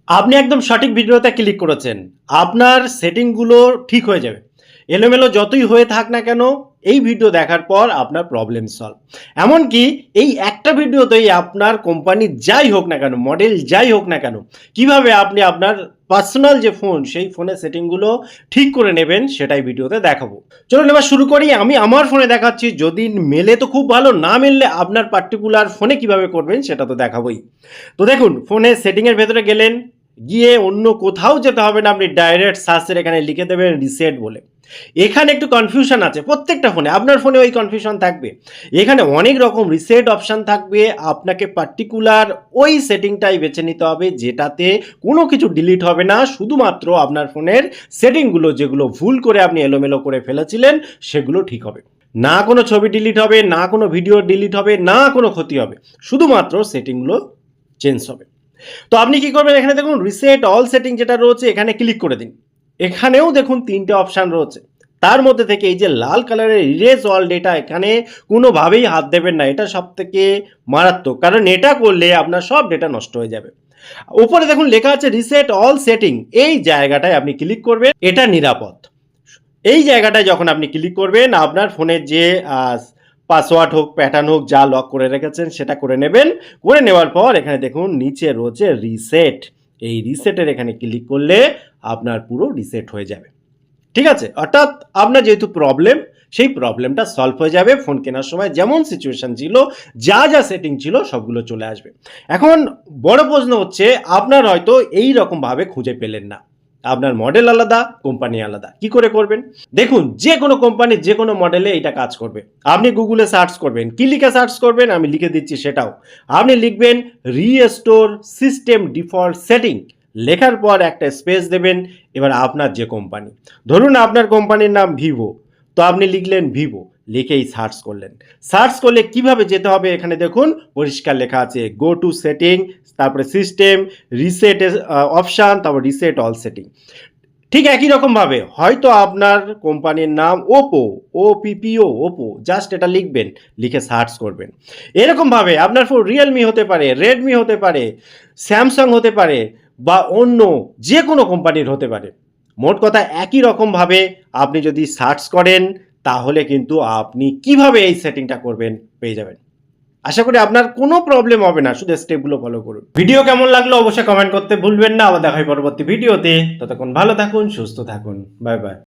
আপনি একদম সঠিক ভিডিওতে ক্লিক করেছেন। আপনার সেটিংগুলো ঠিক হয়ে যাবে। এলোমেলো যতই হয়ে থাক না কেন, এই ভিডিও দেখার পর আপনার প্রবলেম সলভ। এমনকি এই একটা ভিডিওতেই আপনার কোম্পানির যাই হোক না কেন, মডেল যাই হোক না কেন, কিভাবে আপনি আপনার পার্সোনাল যে ফোন, সেই ফোনের সেটিংগুলো ঠিক করে নেবেন, সেটাই ভিডিওতে দেখাবো। চলুন এবার শুরু করি। আমি আমার ফোনে দেখাচ্ছি, যদি মেলে তো খুব ভালো, না মেললে আপনার পার্টিকুলার ফোনে কিভাবে করবেন সেটা তো দেখাবোই। তো দেখুন, ফোনের সেটিংয়ের ভেতরে গেলেন, গিয়ে অন্য কোথাও যেতে হবে না, আপনি ডাইরেক্ট সার্চের এখানে লিখে দেবেন রিসেট বলে। এখানে একটু কনফিউশন আছে, প্রত্যেকটা ফোনে, আপনার ফোনে ওই কনফিউশন থাকবে। এখানে অনেক রকম রিসেট অপশান থাকবে, আপনাকে পার্টিকুলার ওই সেটিংটাই বেছে নিতে হবে যেটাতে কোনো কিছু ডিলিট হবে না, শুধুমাত্র আপনার ফোনের সেটিংগুলো যেগুলো ভুল করে আপনি এলোমেলো করে ফেলেছিলেন সেগুলো ঠিক হবে। না কোনো ছবি ডিলিট হবে, না কোনো ভিডিও ডিলিট হবে, না কোনো ক্ষতি হবে, শুধুমাত্র সেটিংগুলো চেঞ্জ হবে। তো আপনি কি করবেন, এখানে দেখুন রিসেট অল সেটিং যেটা রয়েছে, এখানে ক্লিক করে দিন। এখানেও দেখুন তিনটে অপশান রয়েছে, তার মধ্যে থেকে এই যে লাল কালারের ইরেজ অল ডেটা, এখানে কোনোভাবেই হাত দেবেন না। এটা সব থেকে মারাত্মক, কারণ এটা করলে আপনার সব ডেটা নষ্ট হয়ে যাবে। উপরে দেখুন লেখা আছে রিসেট অল সেটিং, এই জায়গাটায় আপনি ক্লিক করবেন, এটা নিরাপদ। এই জায়গাটায় যখন আপনি ক্লিক করবেন, আপনার ফোনের যে পাসওয়ার্ড হোক, প্যাটার্ন হোক, যা লক করে রেখেছেন সেটা করে নেবেন। করে নেওয়ার পর এখানে দেখুন নিচে রয়েছে রিসেট, এই রিসেটের এখানে ক্লিক করলে আপনার পুরো রিসেট হয়ে যাবে। ঠিক আছে, অর্থাৎ আপনার যেহেতু প্রবলেম, সেই প্রবলেমটা সলভ হয়ে যাবে। ফোন কেনার সময় যেমন সিচুয়েশন ছিল, যা যা সেটিং ছিল সবগুলো চলে আসবে। এখন বড় প্রশ্ন হচ্ছে, আপনার হয়তো এই রকমভাবে খুঁজে পেলেন না, আপনার মডেল আলাদা, কোম্পানি আলাদা, কি করে করবেন? দেখুন, যে কোনো কোম্পানির যে কোনো মডেলে এটা কাজ করবে। আপনি গুগলে সার্চ করবেন, কি লিখে সার্চ করবেন আমি লিখে দিচ্ছি সেটাও। আপনি লিখবেন রিস্টোর সিস্টেম ডিফল্ট সেটিং, লেখার পর একটা স্পেস দেবেন। এবার আপনার যে কোম্পানি, ধরুন আপনার কোম্পানির নাম ভিভো, তো আপনি লিখলেন ভিভো, লিখেই সার্চ করলেন। সার্চ করলে কিভাবে যেতে হবে, এখানে দেখুন পরিষ্কার লেখা আছে গো টু সেটিং, তারপরে সিস্টেম, রিসেট অপশান, তারপর রিসেট অল সেটিং। ঠিক একই রকমভাবে হয়তো আপনার কোম্পানির নাম ওপো, ওপিপিও, ওপো, জাস্ট এটা লিখবেন, লিখে সার্চ করবেন। এরকমভাবে আপনার ফোন রিয়েলমি হতে পারে, রেডমি হতে পারে, স্যামসাং হতে পারে, বা অন্য যে কোনো কোম্পানির হতে পারে। মোট কথা একই রকমভাবে আপনি যদি সার্চ করেন, তাহলে কিন্তু আপনি কিভাবে এই সেটিংটা করবেন পেয়ে যাবেন। আশা করি আপনার কোনো প্রবলেম হবে না, শুধু স্টেপগুলো ফলো করুন। ভিডিও কেমন লাগলো অবশ্যই কমেন্ট করতে ভুলবেন না। আবার দেখা হয় পরবর্তী ভিডিওতে। ততক্ষণ ভালো থাকুন, সুস্থ থাকুন, বাই বাই।